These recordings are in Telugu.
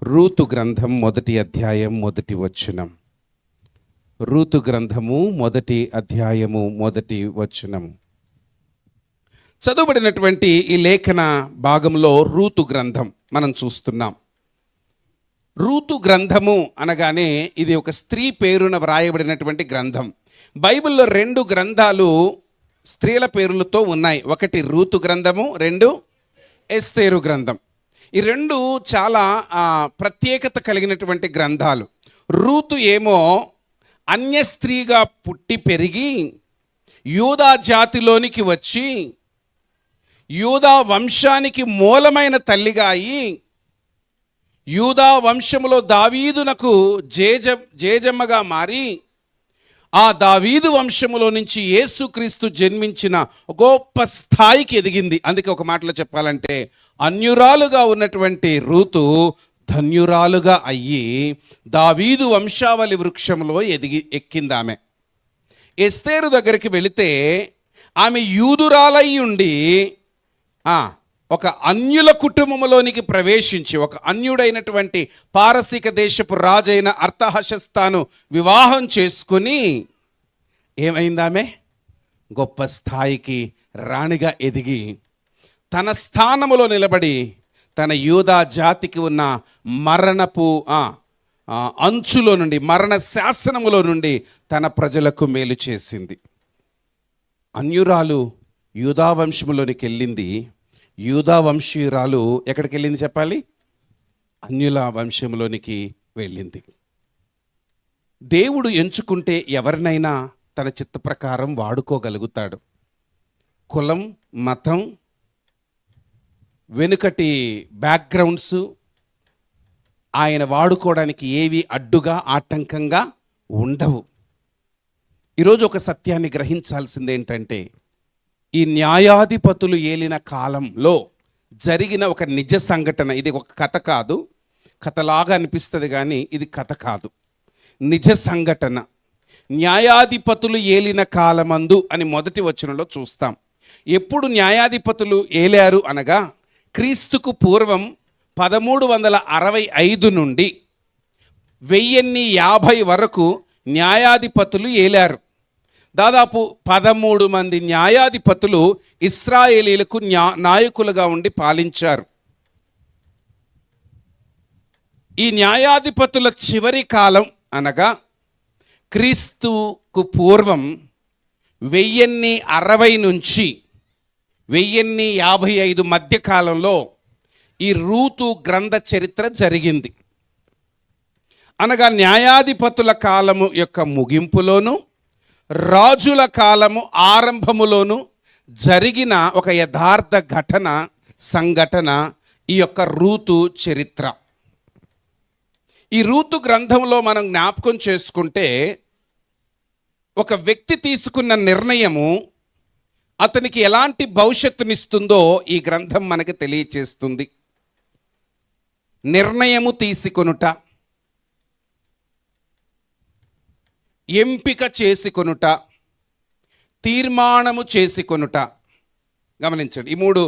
రూతు గ్రంథం 1వ అధ్యాయం 1వ వచనం. రూతు గ్రంథము 1వ అధ్యాయము 1వ వచనం. చదువుబడినటువంటి ఈ లేఖన భాగంలో రూతు గ్రంథం మనం చూస్తున్నాం. రూతు గ్రంథము అనగానే ఇది ఒక స్త్రీ పేరున వ్రాయబడినటువంటి గ్రంథం. బైబిల్లో 2 గ్రంథాలు స్త్రీల పేర్లతో ఉన్నాయి. ఒకటి రూతు గ్రంథము, 2 ఎస్తేరు గ్రంథం. ఈ 2 చాలా ప్రత్యేకత కలిగినటువంటి గ్రంథాలు. రూతు ఏమో అన్య స్త్రీగా పుట్టి పెరిగి యూదా జాతిలోనికి వచ్చి యూదా వంశానికి మూలమైన తల్లిగా అయి యూదా వంశములో దావీదునకు జేజమ్మగా మారి ఆ దావీదు వంశములో నుంచి యేసుక్రీస్తు జన్మించిన గొప్ప స్థాయికి ఎదిగింది. అందుకే ఒక మాటలో చెప్పాలంటే అన్యురాలుగా ఉన్నటువంటి రూతు ధన్యురాలుగా అయ్యి దావీదు వంశావళి వృక్షంలో ఎక్కింది. ఆమె ఎస్తేరు దగ్గరికి వెళితే ఆమె యూదురాలై ఉండి ఒక అన్యుల కుటుంబంలోనికి ప్రవేశించి ఒక అన్యుడైనటువంటి పారసీక దేశపు రాజైన అర్తహషస్తాను వివాహం చేసుకుని ఏమైంది? ఆమె గొప్ప స్థాయికి రాణిగా ఎదిగి తన స్థానములో నిలబడి తన యూదా జాతికి ఉన్న మరణపు అంచులో నుండి, మరణ శాసనములో నుండి తన ప్రజలకు మేలు చేసింది. అన్యురాలు యూదా వంశములోనికి వెళ్ళింది. యూదా వంశీయురాలు ఎక్కడికి వెళ్ళింది చెప్పాలి? అన్యుల వంశంలోనికి వెళ్ళింది. దేవుడు ఎంచుకుంటే ఎవరినైనా తన చిత్త ప్రకారం వాడుకోగలుగుతాడు. కులం, మతం, వెనుకటి బ్యాక్గ్రౌండ్స్ ఆయన వాడుకోవడానికి ఏవి అడ్డుగా ఆటంకంగా ఉండవు. ఈరోజు ఒక సత్యాన్ని గ్రహించాల్సింది ఏంటంటే ఈ న్యాయాధిపతులు ఏలిన కాలంలో జరిగిన ఒక నిజ సంఘటన. ఇది ఒక కథ కాదు, కథలాగా అనిపిస్తుంది కానీ ఇది కథ కాదు, నిజ సంఘటన. న్యాయాధిపతులు ఏలిన కాలమందు అని మొదటి వచనంలో చూస్తాం. ఎప్పుడు న్యాయాధిపతులు ఏలారు అనగా క్రీస్తుకు పూర్వం 1365 నుండి 1050 వరకు న్యాయాధిపతులు ఏలారు. దాదాపు 13 మంది న్యాయాధిపతులు ఇశ్రాయేలీలకు నాయకులుగా ఉండి పాలించారు. ఈ న్యాయాధిపతుల చివరి కాలం అనగా క్రీస్తుకు పూర్వం 1060 నుంచి 1055 మధ్యకాలంలో ఈ రూతు గ్రంథ చరిత్ర జరిగింది. అనగా న్యాయాధిపతుల కాలము యొక్క ముగింపులోను రాజుల కాలము ఆరంభములోను జరిగిన ఒక యథార్థ సంఘటన ఈ యొక్క రూతు చరిత్ర. ఈ రూతు గ్రంథంలో మనం జ్ఞాపకం చేసుకుంటే ఒక వ్యక్తి తీసుకున్న నిర్ణయము అతనికి ఎలాంటి భవిష్యత్తునిస్తుందో ఈ గ్రంథం మనకి తెలియచేస్తుంది. నిర్ణయము తీసుకొనుట, ఎంపిక చేసుకొనుట, తీర్మానము చేసుకొనుట. గమనించండి, ఈ 3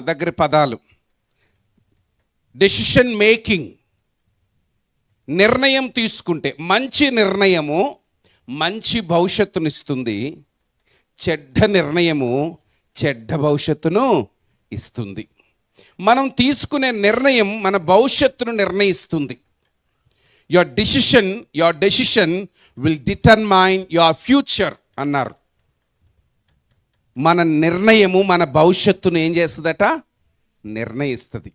దగ్గర పదాలు. డెసిషన్ మేకింగ్, నిర్ణయం తీసుకుంటే మంచి నిర్ణయము మంచి భవిష్యత్తునిస్తుంది, చెడ్డ నిర్ణయము చెడ్డ భవిష్యత్తును ఇస్తుంది. మనం తీసుకునే నిర్ణయం మన భవిష్యత్తును నిర్ణయిస్తుంది. Your decision will determine your future అన్నారు. మన నిర్ణయము మన భవిష్యత్తును ఏం చేస్తుందట? నిర్ణయిస్తుంది.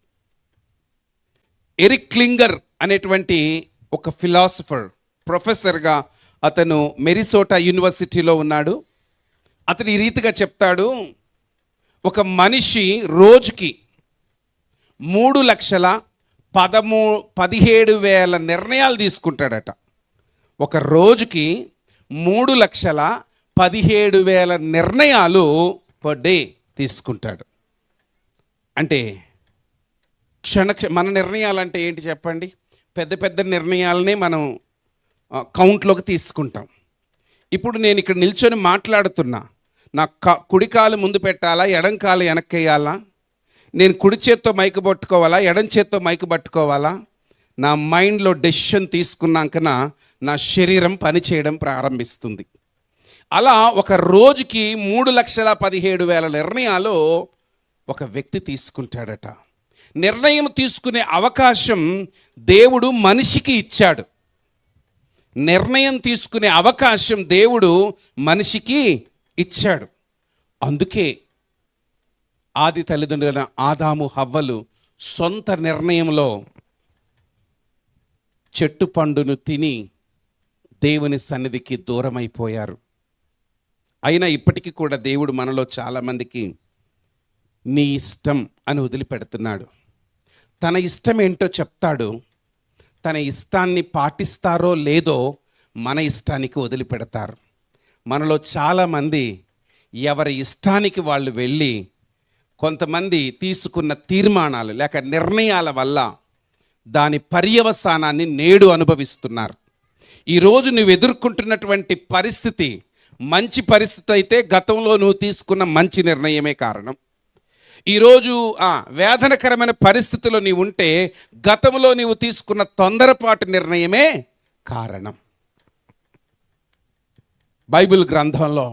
ఎరిక్ క్లింగర్ అనేటువంటి ఒక ఫిలాసఫర్, ప్రొఫెసర్గా అతను మెరిసోటా యూనివర్సిటీలో ఉన్నాడు. అతను ఈ రీతిగా చెప్తాడు, ఒక మనిషి రోజుకి 3,17,000 నిర్ణయాలు తీసుకుంటాడట. ఒక రోజుకి 3,17,000 నిర్ణయాలు పర్ డే తీసుకుంటాడు. అంటే మన నిర్ణయాలు అంటే ఏంటి చెప్పండి? పెద్ద పెద్ద నిర్ణయాలనే మనం కౌంట్లోకి తీసుకుంటాం. ఇప్పుడు నేను ఇక్కడ నిల్చొని మాట్లాడుతున్నా, నా కుడి కాలు ముందు పెట్టాలా, ఎడం కాలు వెనక్కేయాలా, నేను కుడి చేత్తో మైకు పట్టుకోవాలా, ఎడం చేత్తో మైకు పట్టుకోవాలా, నా మైండ్లో డెసిషన్ తీసుకున్నాకన నా శరీరం పనిచేయడం ప్రారంభిస్తుంది. అలా ఒక రోజుకి 3,17,000 నిర్ణయాలు ఒక వ్యక్తి తీసుకుంటాడట. నిర్ణయం తీసుకునే అవకాశం దేవుడు మనిషికి ఇచ్చాడు. నిర్ణయం తీసుకునే అవకాశం దేవుడు మనిషికి ఇచ్చాడు. అందుకే ఆది తల్లిదండ్రులైన ఆదాము హవ్వలు సొంత నిర్ణయంలో చెట్టు పండును తిని దేవుని సన్నిధికి దూరమైపోయారు. అయినా ఇప్పటికీ కూడా దేవుడు మనలో చాలామందికి నీ ఇష్టం అని వదిలిపెడుతున్నాడు. తన ఇష్టం ఏంటో చెప్తాడు. తన ఇష్టాన్ని పాటిస్తారో లేదో మన ఇష్టానికి వదిలిపెడతారు. మనలో చాలామంది ఎవరి ఇష్టానికి వాళ్ళు వెళ్ళి కొంతమంది తీసుకున్న తీర్మానాలు లేక నిర్ణయాల వల్ల దాని పర్యవసానాన్ని నేడు అనుభవిస్తున్నారు. ఈరోజు నువ్వు ఎదుర్కొంటున్నటువంటి పరిస్థితి మంచి పరిస్థితి అయితే గతంలో నువ్వు తీసుకున్న మంచి నిర్ణయమే కారణం. ఈరోజు వేదనకరమైన పరిస్థితిలో నీవు ఉంటే గతంలో నీవు తీసుకున్న తొందరపాటు నిర్ణయమే కారణం. బైబిల్ గ్రంథంలో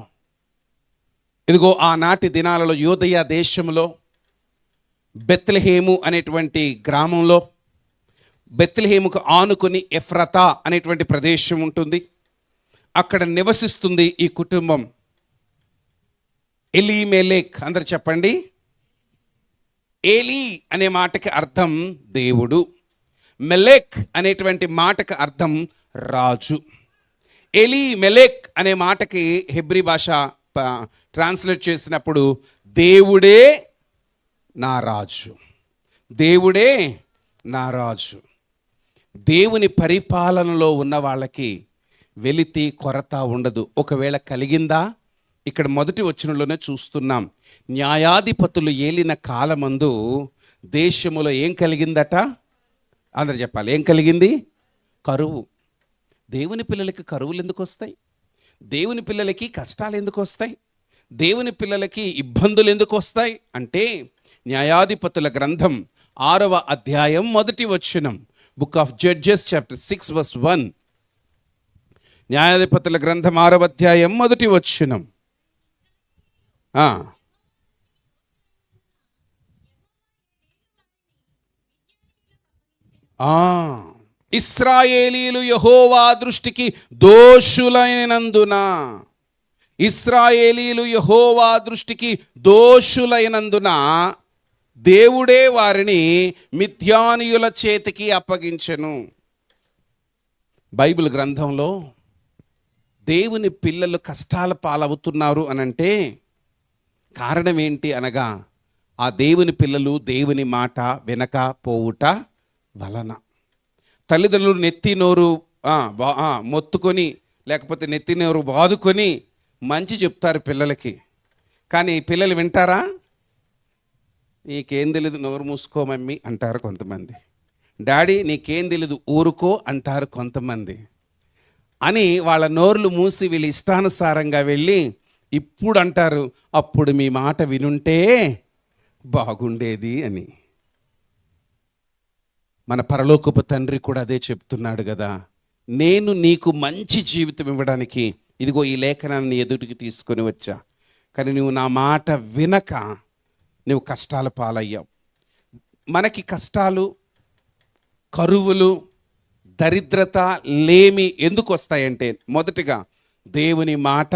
ఇదిగో ఆనాటి దినాలలో యూదయ దేశంలో బెత్లెహేము అనేటువంటి గ్రామంలో, బెత్లెహేముకు ఆనుకొని ఎఫ్రతా అనేటువంటి ప్రదేశం ఉంటుంది. అక్కడ నివసిస్తుంది ఈ కుటుంబం. ఎలీమెలెక్, అందరు చెప్పండి. ఏలీ అనే మాటకి అర్థం దేవుడు, మెలెక్ అనేటువంటి మాటకి అర్థం రాజు. ఎలీమెలెక్ అనే మాటకి హెబ్రీ భాష ట్రాన్స్లేట్ చేసినప్పుడు దేవుడే నా రాజు, దేవుడే నా రాజు. దేవుని పరిపాలనలో ఉన్న వాళ్ళకి వెలితి కొరత ఉండదు. ఒకవేళ కలిగిందా, ఇక్కడ మొదటి వచనంలోనే చూస్తున్నాం. న్యాయాధిపతులు ఏలిన కాలమందు దేశములో ఏం కలిగిందట? అందరు చెప్పాలి, ఏం కలిగింది? కరువు. దేవుని పిల్లలకి కరువులు ఎందుకు వస్తాయి? దేవుని పిల్లలకి కష్టాలు ఎందుకు వస్తాయి? దేవుని పిల్లలకి ఇబ్బందులు ఎందుకు వస్తాయి అంటే, న్యాయాధిపతుల గ్రంథం 6వ అధ్యాయం 1వ వచనం, book of judges chapter 6 verse 1. న్యాయాధిపతుల గ్రంథం 6వ అధ్యాయం 1వ వచనం. ఇశ్రాయేలీయులు యెహోవా దృష్టికి దోషులైనందున, ఇశ్రాయేలీయులు యెహోవా దృష్టికి దోషులైనందున దేవుడే వారిని మిద్యానీయుల చేతికి అప్పగించెను. బైబిల్ గ్రంథంలో దేవుని పిల్లలు కష్టాల పాలవుతున్నారు అనంటే కారణం ఏంటి అనగా, ఆ దేవుని పిల్లలు దేవుని మాట వినకపోవుట వలన. తల్లిదండ్రులు నెత్తి నోరు మొత్తుకొని లేకపోతే నెత్తి నోరు బాదుకొని మంచి చెప్తారు పిల్లలకి, కానీ పిల్లలు వింటారా? నీకేం తెలీదు, నోరు మూసుకో మమ్మీ అంటారు కొంతమంది. డాడీ నీకేం తెలీదు, ఊరుకో అంటారు కొంతమంది. అని వాళ్ళ నోర్లు మూసి వీళ్ళు ఇష్టానుసారంగా వెళ్ళి ఇప్పుడు అంటారు, అప్పుడు మీ మాట వినుంటే బాగుండేది అని. మన పరలోకపు తండ్రి కూడా అదే చెప్తున్నాడు కదా, నేను నీకు మంచి జీవితం ఇవ్వడానికి ఇదిగో ఈ లేఖనాన్ని ఎదుటికి తీసుకొని వచ్చా, కానీ నువ్వు నా మాట వినక నువ్వు కష్టాల పాలయ్యావు. మనకి కష్టాలు, కరువులు, దరిద్రత, లేమి ఎందుకు వస్తాయంటే, మొదటిగా దేవుని మాట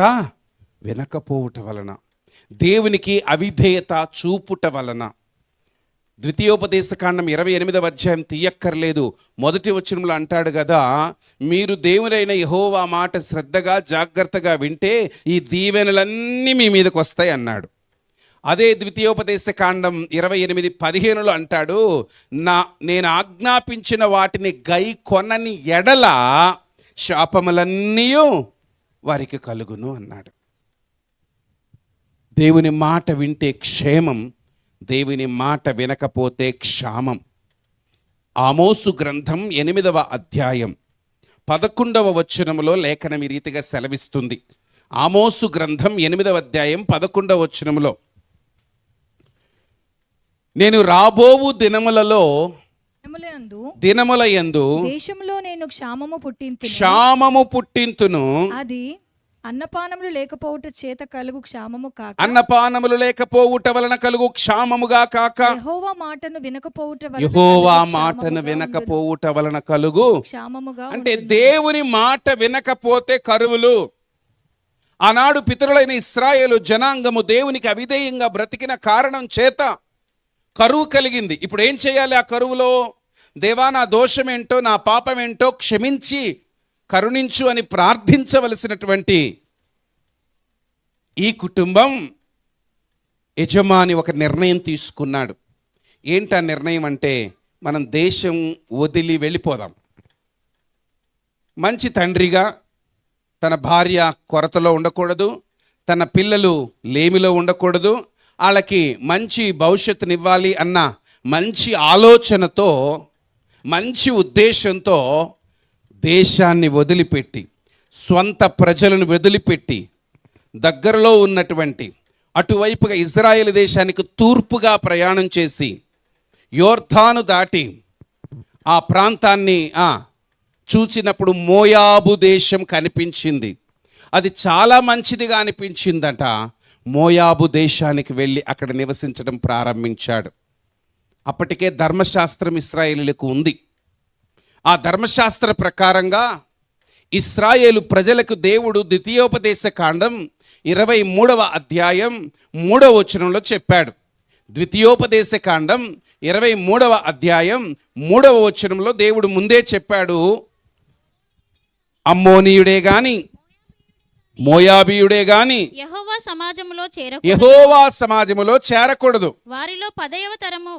వినకపోవుట వలన, దేవునికి అవిధేయత చూపుట వలన. ద్వితీయోపదేశకాండం 28వ అధ్యాయం తీయక్కర్లేదు, మొదటి వచనంలో అంటాడు కదా, మీరు దేవుడైన యెహోవా మాట శ్రద్ధగా జాగ్రత్తగా వింటే ఈ దీవెనలన్నీ మీ మీదకి వస్తాయి అన్నాడు. అదే ద్వితీయోపదేశకాండం 28:15 అంటాడు, నేను ఆజ్ఞాపించిన వాటిని గై కొనని ఎడల శాపములన్నీ వారికి కలుగును అన్నాడు. దేవుని మాట వింటే క్షేమం, దేవుని మాట వినకపోతే క్షామం. ఆమోసు గ్రంథం 8వ అధ్యాయం 11వ వచనములో లేఖనం ఈ రీతిగా సెలవిస్తుంది. ఆమోసు గ్రంథం 8వ అధ్యాయం 11వ వచనములో, నేను రాబోవు దినములలో దినముల యందు దేశంలో నేను క్షామము పుట్టింతును. అది అన్నపానములు లేకపోవుట చేత కలుగు క్షామము కాక, అన్నపానములు లేకపోవుట వలన కలుగు క్షామముగా కాక, యెహోవా మాటను వినకపోవుట వలన కలుగు క్షామముగా. అంటే దేవుని మాట వినకపోతే కరువులు. ఆనాడు పితరులైన ఇశ్రాయేలు జనాంగము దేవునికి అవిధేయంగా బ్రతికిన కారణం చేత కరువు కలిగింది. ఇప్పుడు ఏం చేయాలి? ఆ కరువులో దేవా నా దోషమేంటో నా పాపమేంటో క్షమించి కరుణించు అని ప్రార్థించవలసినటువంటి ఈ కుటుంబం యజమాని ఒక నిర్ణయం తీసుకున్నాడు. ఏంటా నిర్ణయం అంటే, మనం దేశం వదిలి వెళ్ళిపోదాం. మంచి తండ్రిగా తన భార్య కొరతలో ఉండకూడదు, తన పిల్లలు లేమిలో ఉండకూడదు, వాళ్ళకి మంచి భవిష్యత్తునివ్వాలి అన్న మంచి ఆలోచనతో, మంచి ఉద్దేశంతో దేశాన్ని వదిలిపెట్టి, స్వంత ప్రజలను వదిలిపెట్టి, దగ్గరలో ఉన్నటువంటి అటువైపుగా ఇజ్రాయేల్ దేశానికి తూర్పుగా ప్రయాణం చేసి యోర్దాను దాటి ఆ ప్రాంతాన్ని చూచినప్పుడు మోయాబు దేశం కనిపించింది. అది చాలా మంచిదిగా అనిపించిందట. మోయాబు దేశానికి వెళ్ళి అక్కడ నివసించడం ప్రారంభించాడు. అప్పటికే ధర్మశాస్త్రం ఇశ్రాయేలులకు ఉంది. ఆ ధర్మశాస్త్ర ప్రకారంగా ఇశ్రాయేలు ప్రజలకు దేవుడు ద్వితీయోపదేశ కాండం 23వ అధ్యాయం 3వ వచనంలో చెప్పాడు. ద్వితీయోపదేశ కాండం 23వ అధ్యాయం 3వ వచనంలో దేవుడు ముందే చెప్పాడు, అమ్మోనీయుడే గాని మోయాబీయుడే గాని యెహోవా సమాజములో చేరకూడదు. వారిలో 10వ తరము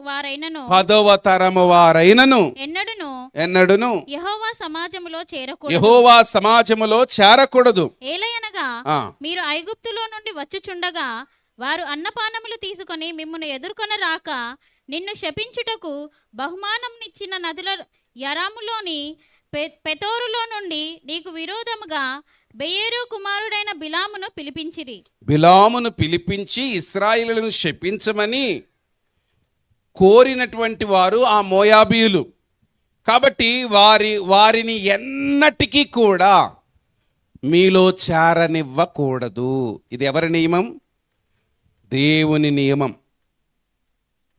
వారైనను ఎన్నడును యెహోవా సమాజములో చేరకూడదు. ఏలయనగా మీరు ఐగుప్తులో నుండి వచ్చుచుండగా వారు అన్నపానములు తీసుకొని మిమ్మును ఎదుర్కొన రాక నిన్ను శపించుటకు బహుమానంనిచ్చిన నదుల యరాములోని పెతోరులో నుండి నీకు విరోధముగా బెయేరు కుమారుడైన బిలామును పిలిపించి ఇశ్రాయేలును శపించమని కోరినటువంటి వారు ఆ మోయాబీయులు. కాబట్టి వారిని ఎన్నటికీ కూడా మీలో చేరనివ్వకూడదు. ఇది ఎవరి నియమం? దేవుని నియమం,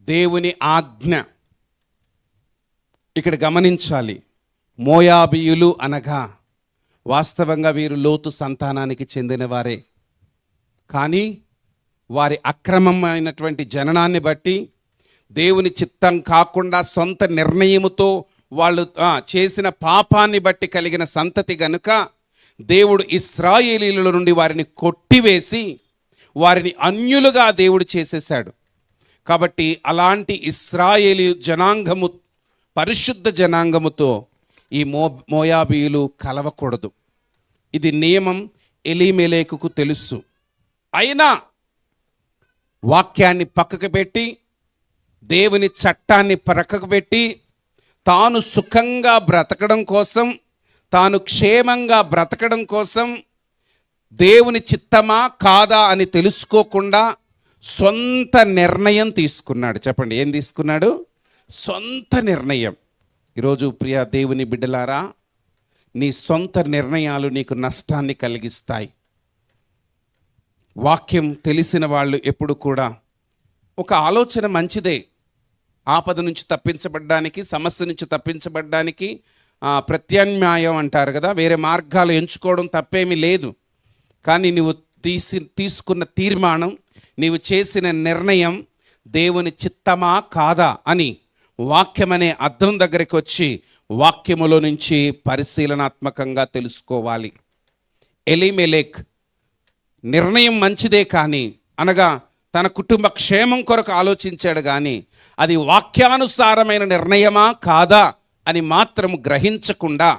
దేవుని ఆజ్ఞ. ఇక్కడ గమనించాలి, మోయాబీయులు అనగా వాస్తవంగా వీరు లోతు సంతానానికి చెందినవారే. కానీ వారి అక్రమమైనటువంటి జననాన్ని బట్టి, దేవుని చిత్తం కాకుండా సొంత నిర్ణయముతో వాళ్ళు చేసిన పాపాన్ని బట్టి కలిగిన సంతతి గనుక దేవుడు ఇశ్రాయేలీల నుండి వారిని కొట్టివేసి వారిని అన్యులుగా దేవుడు చేసేశాడు. కాబట్టి అలాంటి ఇశ్రాయేలీ జనాంగము, పరిశుద్ధ జనాంగముతో ఈ మోయాబీయులు కలవకూడదు. ఇది నియమం ఎలీమెలెకుకు తెలుసు. అయినా వాక్యాన్ని పక్కకు పెట్టి, దేవుని చట్టాన్ని పక్కకు పెట్టి, తాను సుఖంగా బ్రతకడం కోసం, తాను క్షేమంగా బ్రతకడం కోసం, దేవుని చిత్తమా కాదా అని తెలుసుకోకుండా సొంత నిర్ణయం తీసుకున్నాడు. చెప్పండి, ఏం తీసుకున్నాడు? సొంత నిర్ణయం. ఈరోజు ప్రియ దేవుని బిడ్డలారా, నీ సొంత నిర్ణయాలు నీకు నష్టాన్ని కలిగిస్తాయి. వాక్యం తెలిసిన వాళ్ళు ఎప్పుడు కూడా ఒక ఆలోచన మంచిదే, ఆపద నుంచి తప్పించబడ్డానికి, సమస్య నుంచి తప్పించబడ్డానికి ప్రత్యామ్నాయం అంటారు కదా, వేరే మార్గాలు ఎంచుకోవడం తప్పేమీ లేదు. కానీ నువ్వు తీసుకున్న తీర్మానం, నీవు చేసిన నిర్ణయం దేవుని చిత్తమా కాదా అని వాక్యం అనే అద్దం దగ్గరికి వచ్చి వాక్యములో నుంచి పరిశీలనాత్మకంగా తెలుసుకోవాలి. ఎలీమెలెక్ నిర్ణయం మంచిదే కానీ, అనగా తన కుటుంబ క్షేమం కొరకు ఆలోచించాడు కానీ అది వాక్యానుసారమైన నిర్ణయమా కాదా అని మాత్రం గ్రహించకుండా,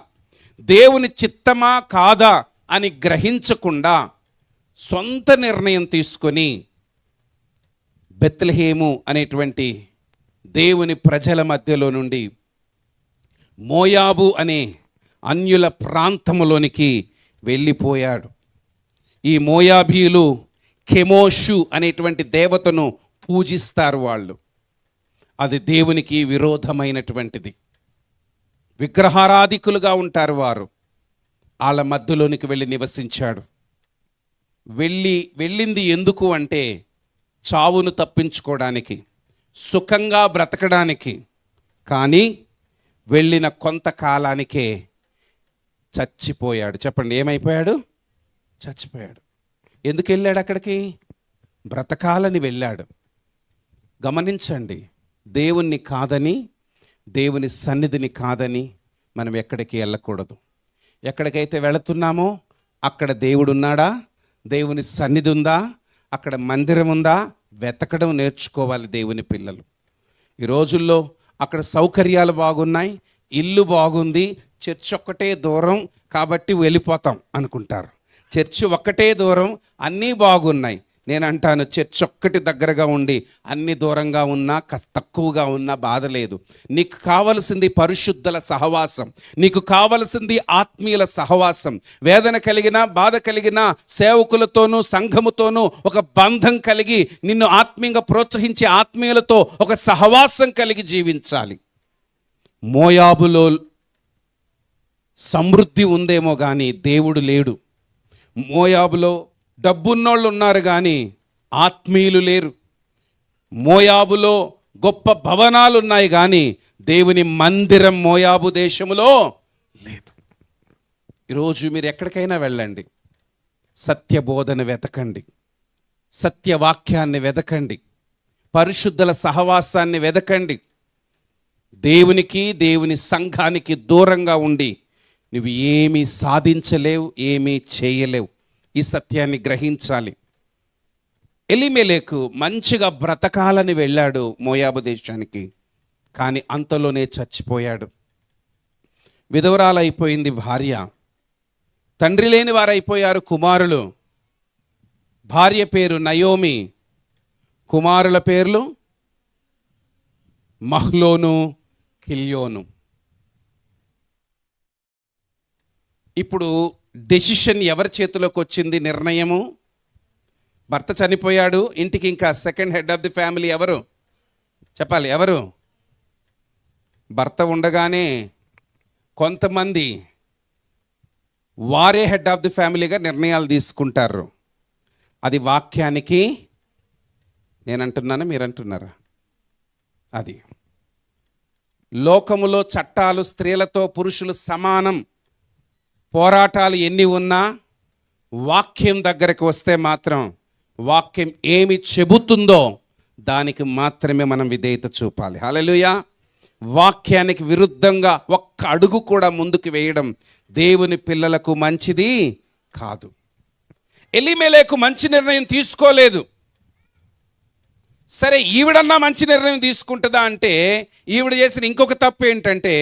దేవుని చిత్తమా కాదా అని గ్రహించకుండా సొంత నిర్ణయం తీసుకొని బెత్లెహేము అనేటువంటి దేవుని ప్రజల మధ్యలో నుండి మోయాబు అనే అన్యుల ప్రాంతములోనికి వెళ్ళిపోయాడు. ఈ మోయాబీయులు కెమోషు అనేటువంటి దేవతను పూజిస్తారు వాళ్ళు. అది దేవునికి విరోధమైనటువంటిది. విగ్రహారాధికులుగా ఉంటారు వారు. వాళ్ళ మధ్యలోనికి వెళ్ళి నివసించాడు. వెళ్ళింది ఎందుకు అంటే చావును తప్పించుకోవడానికి, సుఖంగా బ్రతకడానికి. కానీ వెళ్ళిన కొంతకాలానికే చచ్చిపోయాడు. చెప్పండి, ఏమైపోయాడు? చచ్చిపోయాడు. ఎందుకు వెళ్ళాడు అక్కడికి? బ్రతకాలని వెళ్ళాడు. గమనించండి, దేవుణ్ణి కాదని, దేవుని సన్నిధిని కాదని మనం ఎక్కడికి వెళ్ళకూడదు. ఎక్కడికైతే వెళుతున్నామో అక్కడ దేవుడు ఉన్నాడా, దేవుని సన్నిధి ఉందా, అక్కడ మందిరం ఉందా, వెతకడం నేర్చుకోవాలి దేవుని పిల్లలు. ఈ రోజుల్లో అక్కడ సౌకర్యాలు బాగున్నాయి, ఇల్లు బాగుంది, చర్చ్ ఒక్కటే దూరం కాబట్టి వెళ్ళిపోతాం అనుకుంటారు. చర్చ్ ఒక్కటే దూరం, అన్నీ బాగున్నాయి. నేను అంటాను, చర్చ్ ఒక్కటి దగ్గరగా ఉండి అన్ని దూరంగా ఉన్నా, తక్కువగా ఉన్నా బాధ లేదు. నీకు కావలసింది పరిశుద్ధుల సహవాసం, నీకు కావలసింది ఆత్మీయుల సహవాసం. వేదన కలిగిన, బాధ కలిగిన సేవకులతోనూ సంఘముతోనూ ఒక బంధం కలిగి, నిన్ను ఆత్మీయంగా ప్రోత్సహించే ఆత్మీయులతో ఒక సహవాసం కలిగి జీవించాలి. మోయాబులో సమృద్ధి ఉందేమో కానీ దేవుడు లేడు. మోయాబులో డబ్బున్నోళ్ళు ఉన్నారు కానీ ఆత్మీయులు లేరు. మోయాబులో గొప్ప భవనాలు ఉన్నాయి కానీ దేవుని మందిరం మోయాబు దేశములో లేదు. ఈరోజు మీరు ఎక్కడికైనా వెళ్ళండి, సత్యబోధన వెతకండి, సత్యవాక్యాన్ని వెతకండి, పరిశుద్ధుల సహవాసాన్ని వెతకండి. దేవునికి, దేవుని సంఘానికి దూరంగా ఉండి నువ్వు ఏమీ సాధించలేవు, ఏమీ చేయలేవు. ఈ సత్యాన్ని గ్రహించాలి. ఎలీమెలెకు మంచిగా బ్రతకాలని వెళ్ళాడు మోయాబు దేశానికి, కానీ అంతలోనే చచ్చిపోయాడు. విధవరాలైపోయింది భార్య, తండ్రి లేని వారైపోయారు కుమారులు. భార్య పేరు నయోమి, కుమారుల పేర్లు మహ్లోను, కిల్యోను. ఇప్పుడు డెసిషన్ ఎవరి చేతిలోకి వచ్చింది? నిర్ణయము. భర్త చనిపోయాడు, ఇంటికి ఇంకా second head of the family ఎవరు? చెప్పాలి, ఎవరు? భర్త ఉండగానే కొంతమంది వారే హెడ్ ఆఫ్ ది ఫ్యామిలీగా నిర్ణయాలు తీసుకుంటారు. అది వాక్యానికి, నేనంటున్నాను మీరంటున్నారా? అది లోకములో చట్టాలు, స్త్రీలతో పురుషులు సమానం, పోరాటాలు ఎన్ని ఉన్నా వాక్యం దగ్గరకు వస్తే మాత్రం వాక్యం ఏమి చెబుతుందో దానికి మాత్రమే మనం విధేయత చూపాలి. హల్లెలూయా. వాక్యానికి విరుద్ధంగా ఒక్క అడుగు కూడా ముందుకు వేయడం దేవుని పిల్లలకు మంచిది కాదు. ఎలీమెలెకు మంచి నిర్ణయం తీసుకోలేదు. సరే, ఈవిడన్నా మంచి నిర్ణయం తీసుకుంటుందా అంటే, ఈవిడ చేసిన ఇంకొక తప్పు ఏంటంటే,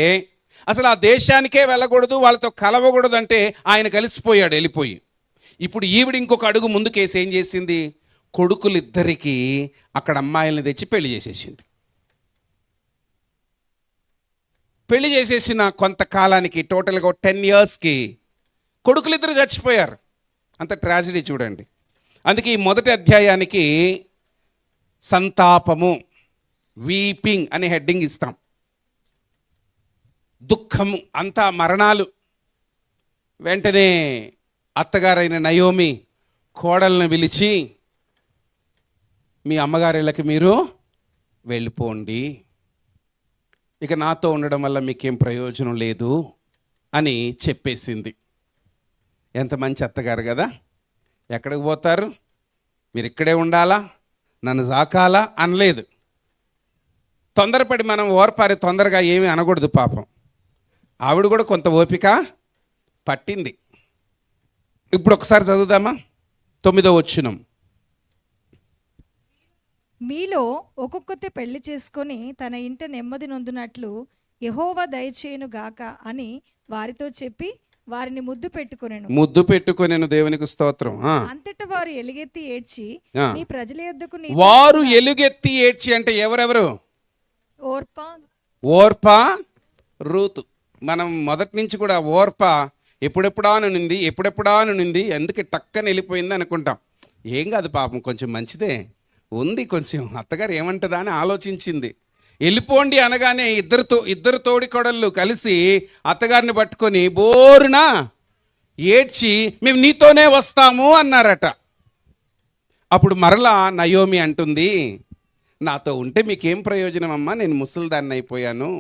అసలు ఆ దేశానికే వెళ్ళకూడదు, వాళ్ళతో కలవకూడదు అంటే ఆయన కలిసిపోయాడు వెళ్ళిపోయి. ఇప్పుడు ఈవిడ ఇంకొక అడుగు ముందుకేసి ఏం చేసింది? కొడుకులిద్దరికీ అక్కడ అమ్మాయిల్ని తెచ్చి పెళ్లి చేసేసింది. పెళ్లి చేసేసిన కొంతకాలానికి, టోటల్గా 10 yearsకి కొడుకులిద్దరు చచ్చిపోయారు. అంత ట్రాజడీ చూడండి. అందుకే ఈ మొదటి అధ్యాయానికి సంతాపము, వీపింగ్ అనే హెడ్డింగ్ ఇస్తాం. దుఃఖము, అంతా మరణాలు. వెంటనే అత్తగారైన నయోమి కోడలను పిలిచి, మీ అమ్మగారిళ్ళకి మీరు వెళ్ళిపోండి, ఇక నాతో ఉండడం వల్ల మీకేం ప్రయోజనం లేదు అని చెప్పేసింది. ఎంత మంచి అత్తగారు కదా! ఎక్కడికి పోతారు, మీరు ఇక్కడే ఉండాలా, నన్ను సాకాలా అనలేదు. తొందరపడి మనం ఓర్పారి తొందరగా ఏమీ అనకూడదు. పాపం ఆవిడ కూడా కొంత ఓపిక పట్టింది. ఇప్పుడు ఒకసారి చదువుదామా 9వ వచనం. మీలో ఒక్కొక్కతే పెళ్లి చేసుకొని తన ఇంట నెమ్మది నొందునట్లు యెహోవా దయచేయును గాక అని వారితో చెప్పి వారిని ముద్దు పెట్టుకొనెను. దేవునికి స్తోత్రం. అంతటా వారు ఎలుగెత్తి ఏడ్చి నీ ప్రజల యొద్దకు వారు ఎలుగెత్తి ఏడ్చి అంటే ఎవరెవరు? Orpah, Ruth. మనం మొదటి నుంచి కూడా ఓర్పా ఎప్పుడెప్పుడా నుండి ఎందుకు టక్కని వెళ్ళిపోయింది అనుకుంటాం. ఏం కాదు పాపం, కొంచెం మంచిదే ఉంది, కొంచెం అత్తగారు ఏమంటుందా అని ఆలోచించింది. వెళ్ళిపోండి అనగానే ఇద్దరు తోడికోడళ్ళు కలిసి అత్తగారిని పట్టుకొని బోరున ఏడ్చి మేము నీతోనే వస్తాము అన్నారట. అప్పుడు మరలా నయోమి అంటుంది, నాతో ఉంటే మీకేం ప్రయోజనం అమ్మా, నేను ముసలిదాన్ని అయిపోయాను,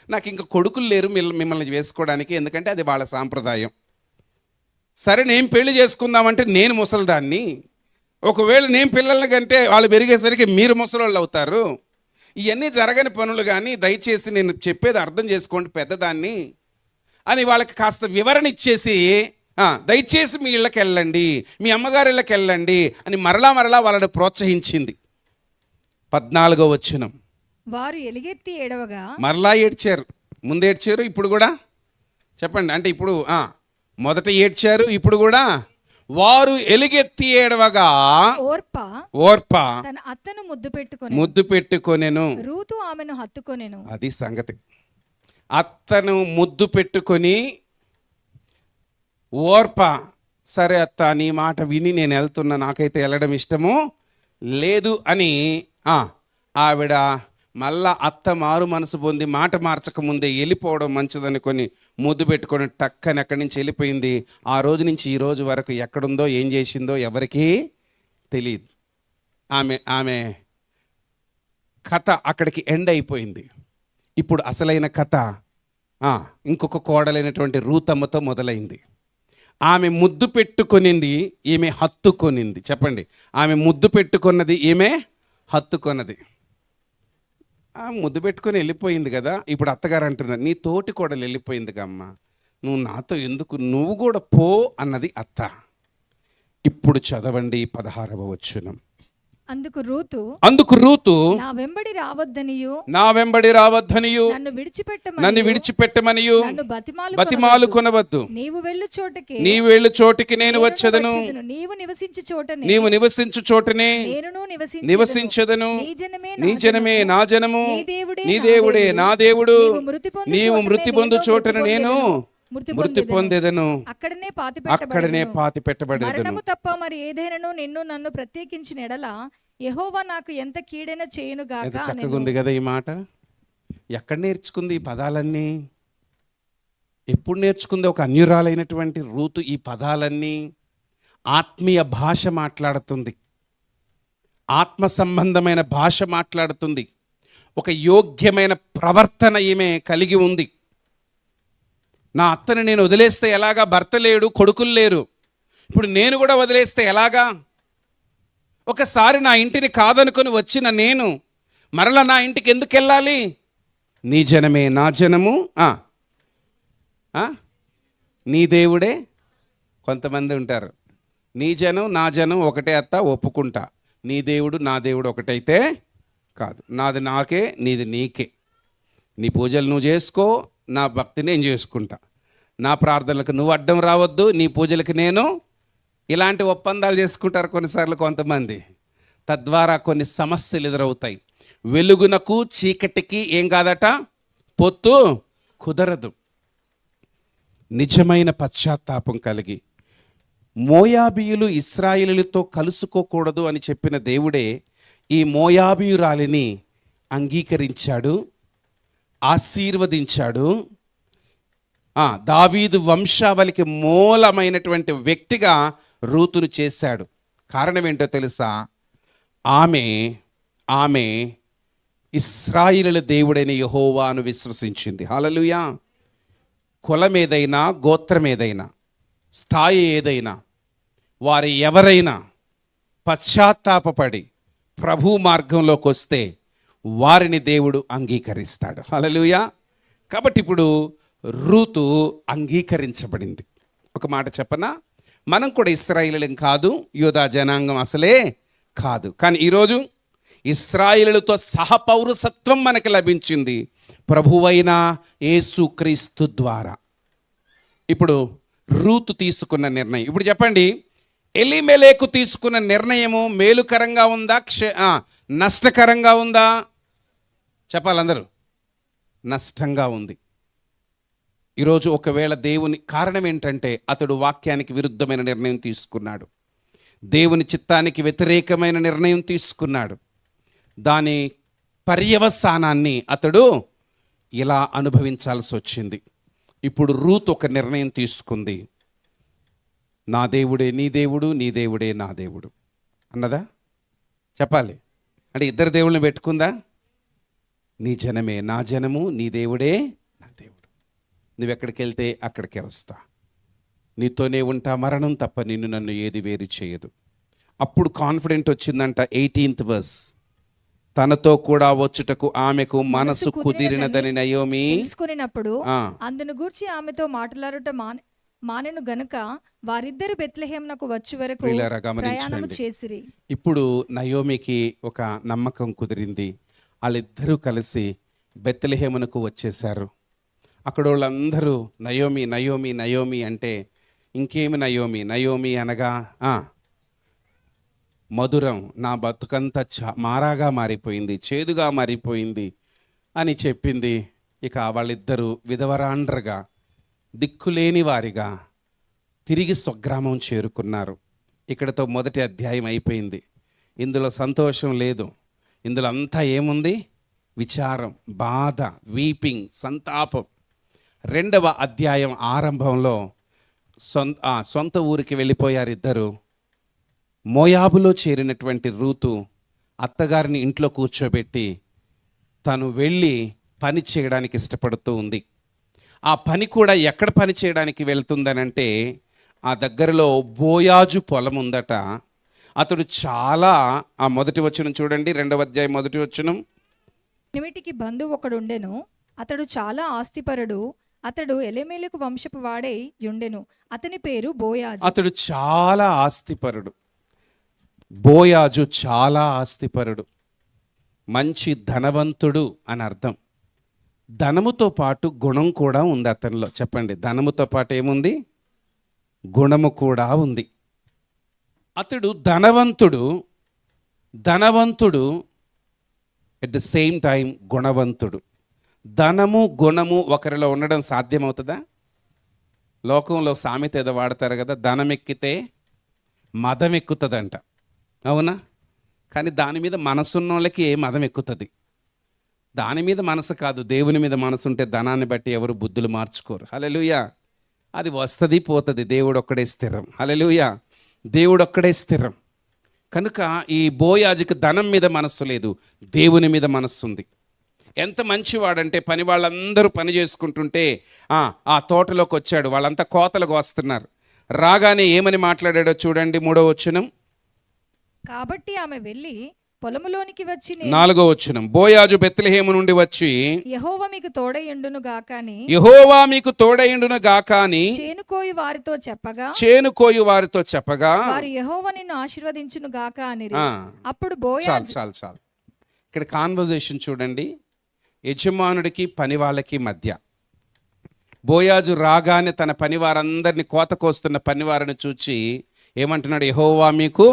నాకు ఇంకా కొడుకులు లేరు మిమ్మల్ని వేసుకోవడానికి, ఎందుకంటే అది వాళ్ళ సాంప్రదాయం. సరే నేను పెళ్లి చేసుకుందామంటే నేను ముసలిదాన్ని, ఒకవేళ నేను పిల్లల కంటే వాళ్ళు పెరిగేసరికి మీరు ముసలోళ్ళు అవుతారు, ఇవన్నీ జరగని పనులు, కానీ దయచేసి నేను చెప్పేది అర్థం చేసుకోండి పెద్దదాన్ని అని వాళ్ళకి కాస్త వివరణ ఇచ్చేసి దయచేసి మీ ఇళ్ళకి వెళ్ళండి, మీ అమ్మగారి ఇళ్ళకి వెళ్ళండి అని మరలా వాళ్ళని ప్రోత్సహించింది. 14వ వచనం, వారు ఎలుగెత్తి ఏడవగా, మరలా ఏడ్చారు. ముందు ఏడ్చారు, ఇప్పుడు కూడా చెప్పండి. అంటే ఇప్పుడు మొదట ఏడ్చారు, ఇప్పుడు కూడా వారు ఎలుగెత్తి ఏడవగా ఓర్ప తన అత్తను ముద్దు పెట్టుకొనెను. రూతు ఆమెను హత్తుకొనెను. అది సంగతి. అత్తను ముద్దు పెట్టుకొని ఓర్ప, సరే అత్త నీ మాట విని నేను వెళ్తున్నా, నాకైతే వెళ్ళడం ఇష్టము లేదు అని ఆవిడ మళ్ళా అత్త మారు మనసు పొంది మాట మార్చక ముందే వెళ్ళిపోవడం మంచిదనుకొని ముద్దు పెట్టుకొని టక్కని అక్కడి నుంచి వెళ్ళిపోయింది. ఆ రోజు నుంచి ఈ రోజు వరకు ఎక్కడుందో ఏం చేసిందో ఎవరికీ తెలియదు. ఆమె కథ అక్కడికి ఎండ్ అయిపోయింది. ఇప్పుడు అసలైన కథ ఇంకొక కోడలైనటువంటి రూతమ్మతో మొదలైంది. ఆమె ముద్దు పెట్టుకొనింది, ఈమె హత్తుకొనింది. చెప్పండి, ఆమె ముద్దు పెట్టుకున్నది, ఈమె హత్తుకొన్నది. ముద్దు పెట్టుకొని వెళ్ళిపోయింది కదా, ఇప్పుడు అత్తగారు అంటున్నారు నీ తోటి కోడలు వెళ్ళిపోయింది కమ్మ, నువ్వు నాతో ఎందుకు, నువ్వు కూడా పో అన్నది అత్త. ఇప్పుడు చదవండి 16వ వచనం. అందుకు రూతు నా వెంబడి రావద్దనియు నన్ను విడిచిపెట్టమనియు బతిమాలు కొనవద్దు, నీవు వెళ్ళు చోటికి నేను వచ్చేదను, నీవు నివసించు చోటనే నివసించదను, నీ జనమే నా జనము, నీ దేవుడే నా దేవుడు, నీవు మృతి పొందు చోటను నేను మృతి పొందేదను, అక్కడనే పాతి పెట్టబడేదను. తప్ప మరి ఏదైనాను నిన్ను నన్ను ప్రత్యేకించిన ఎడల యెహోవా నాకు ఎంత కీడైనా చేయను గాక. చక్కగా ఉంది కదా ఈ మాట. ఎక్కడ నేర్చుకుంది ఈ పదాలన్నీ? ఎప్పుడు నేర్చుకుంది? ఒక అన్యురాలైనటువంటి రూతు ఈ పదాలన్నీ. ఆత్మీయ భాష మాట్లాడుతుంది, ఆత్మ సంబంధమైన భాష మాట్లాడుతుంది, ఒక యోగ్యమైన ప్రవర్తన ఈమె కలిగి ఉంది. నా అత్తని నేను వదిలేస్తే ఎలాగా? భర్త లేడు, కొడుకులు లేరు, ఇప్పుడు నేను కూడా వదిలేస్తే ఎలాగా? ఒకసారి నా ఇంటిని కాదనుకొని వచ్చిన నేను మరలా నా ఇంటికి ఎందుకు వెళ్ళాలి? నీ జనమే నా జనము, నీ దేవుడే. కొంతమంది ఉంటారు, నీ జనం నా జనం ఒకటే అత్త, ఒప్పుకుంటా, నీ దేవుడు నా దేవుడు ఒకటైతే కాదు, నాది నాకే నీది నీకే, నీ పూజలు నువ్వు చేసుకో, నా భక్తి నేను చేసుకుంటా, నా ప్రార్థనలకు నువ్వు అడ్డం రావద్దు, నీ పూజలకి నేను. ఇలాంటి ఒప్పందాలు చేసుకుంటారు కొన్నిసార్లు కొంతమంది. తద్వారా కొన్ని సమస్యలు ఎదురవుతాయి. వెలుగునకు చీకటికి ఏం కాదట, పొత్తు కుదరదు. నిజమైన పశ్చాత్తాపం కలిగి మోయాబీయులు ఇశ్రాయేలులతో కలుసుకోకూడదు అని చెప్పిన దేవుడే ఈ మోయాబీయురాలిని అంగీకరించాడు, ఆశీర్వదించాడు. దావీదు వంశావళికి మూలమైనటువంటి వ్యక్తిగా రూతును చేశాడు. కారణం ఏంటో తెలుసా? ఆమె ఇశ్రాయేలుల దేవుడైన యెహోవాను విశ్వసించింది. హల్లెలూయా. కులం ఏదైనా, గోత్రం ఏదైనా, స్థాయి ఏదైనా, వారు ఎవరైనా పశ్చాత్తాపపడి ప్రభు మార్గంలోకి వస్తే వారిని దేవుడు అంగీకరిస్తాడు. హల్లెలూయా. కాబట్టి ఇప్పుడు రూతు అంగీకరించబడింది. ఒక మాట చెప్పనా, మనం కూడా ఇశ్రాయేలులం కాదు, యూదా జనాంగం అసలే కాదు, కానీ ఈరోజు ఇశ్రాయేలులతో సహపౌరసత్వం మనకి లభించింది ప్రభువైన యేసుక్రీస్తు ద్వారా. ఇప్పుడు రూతు తీసుకున్న నిర్ణయం, ఇప్పుడు చెప్పండి, ఎలీమెలెకు తీసుకున్న నిర్ణయము మేలుకరంగా ఉందా, నష్టకరంగా ఉందా? చెప్పాలందరూ. నష్టంగా ఉంది. ఈరోజు ఒకవేళ దేవుని కారణం ఏంటంటే అతడు వాక్యానికి విరుద్ధమైన నిర్ణయం తీసుకున్నాడు, దేవుని చిత్తానికి వ్యతిరేకమైన నిర్ణయం తీసుకున్నాడు. దాని పర్యవసానాన్ని అతడు ఇలా అనుభవించాల్సి వచ్చింది. ఇప్పుడు రూత్ ఒక నిర్ణయం తీసుకుంది. నా దేవుడే నీ దేవుడు, నీ దేవుడే నా దేవుడు అన్నదా? చెప్పాలి అంటే ఇద్దరు దేవుళ్ళని పెట్టుకుందా? నీ జనమే నా జనము, నీ దేవుడే నా దేవుడు. నువ్వెక్కడికి వెళ్తే అక్కడికే వస్తా, నీతోనే ఉంటా, మరణం తప్ప నిన్ను నన్ను ఏది వేరు చేయదు. అప్పుడు కాన్ఫిడెంట్ వచ్చిందంట. 18th verse, తనతో కూడా వచ్చుటకు ఆమెకు మనసు కుదిరినదని నయోమి తెలుసుకున్నప్పుడు అందును గూర్చి ఆమెతో మాట్లాడుట మానెను గనుక వారిద్దరు బెత్లెహేమునకు వచ్చే వరకు ప్రయాణము చేసిరి. ఇప్పుడు నయోమికి ఒక నమ్మకం కుదిరింది. వాళ్ళిద్దరూ కలిసి బెత్లెహేమునకు వచ్చేశారు. అక్కడ వాళ్ళందరూ నయోమి నయోమి నయోమి అంటే ఇంకేమి నయోమి, నయోమి అనగా మధురం, నా బతుకంతా మారాగా మారిపోయింది, చేదుగా మారిపోయింది అని చెప్పింది. ఇక వాళ్ళిద్దరూ విధవరాండ్రగా, దిక్కులేని వారిగా తిరిగి స్వగ్రామం చేరుకున్నారు. ఇక్కడతో మొదటి అధ్యాయం అయిపోయింది. ఇందులో సంతోషం లేదు, ఇందులో అంతా ఏముంది? విచారం, బాధ, వీపింగ్, సంతాపం. 2వ అధ్యాయం ఆరంభంలో సొంత ఊరికి వెళ్ళిపోయారు ఇద్దరు. మోయాబులో చేరినటువంటి రూతు అత్తగారిని ఇంట్లో కూర్చోబెట్టి తను వెళ్ళి పని చేయడానికి ఇష్టపడుతూ ఉంది. ఆ పని కూడా ఎక్కడ పని చేయడానికి వెళ్తుందనంటే ఆ దగ్గరలో బోయాజు పొలం ఉందట. అతడు చాలా, ఆ మొదటి వచనం చూడండి, 2వ అధ్యాయం మొదటి వచనం. నిమిటికి బంధువు ఒకడు ఉండెను, అతడు చాలా ఆస్తిపరుడు, అతడు ఎలెమేలకు వంశపు వాడై ఉండెను, అతని పేరు బోయాజు. అతడు చాలా ఆస్తిపరుడు. బోయాజు చాలా ఆస్తిపరుడు, మంచి ధనవంతుడు అని అర్థం. ధనముతో పాటు గుణం కూడా ఉంది అతనిలో. చెప్పండి, ధనముతో పాటు ఏముంది? గుణము కూడా ఉంది. అతడు ధనవంతుడు ఎట్ ద సేమ్ టైం గుణవంతుడు. ధనము గుణము ఒకరిలో ఉండడం సాధ్యమవుతుందా? లోకంలో సామెత ఏదో వాడతారు కదా, ధనం ఎక్కితే మదం ఎక్కుతుందంట. అవునా? కానీ దాని మీద మనసున్న వాళ్ళకి మదం ఎక్కుతుంది. దాని మీద మనసు కాదు, దేవుని మీద మనసు ఉంటే ధనాన్ని బట్టి ఎవరు బుద్ధులు మార్చుకోరు. హల్లెలూయా. అది వస్తుంది పోతుంది, దేవుడు ఒక్కడే స్థిరం. హల్లెలూయా. దేవుడు ఒక్కడే స్థిరం. కనుక ఈ బోయాజుకి ధనం మీద మనస్సు లేదు, దేవుని మీద మనస్సు ఉంది. ఎంత మంచివాడంటే పని వాళ్ళందరూ పని చేసుకుంటుంటే ఆ తోటలోకి వచ్చాడు. వాళ్ళంతా కోతలకు వస్తున్నారు. రాగానే ఏమని మాట్లాడాడో చూడండి, 3వ వచనం. కాబట్టి ఆమె వెళ్ళి పొలములోనికి వచ్చి 4వ వచనం. బోయాజు బెత్లెహేము నుండి వచ్చి యెహోవా మీకు తోడయుండును గాక అని చేనుకోయి వారితో చెప్పగా వారు యెహోవా నిన్ను ఆశీర్వదించును గాక అని. అప్పుడు బోయాజు చాలు ఇక్కడ కాన్వర్జేషన్ చూడండి, యజమానుడికి పని వాళ్ళకి మధ్య. బోయాజు రాగానే తన పనివారందరినీ కోత కోస్తున్న పనివారిని చూచి ఏమంటున్నాడు? యెహోవా మీకు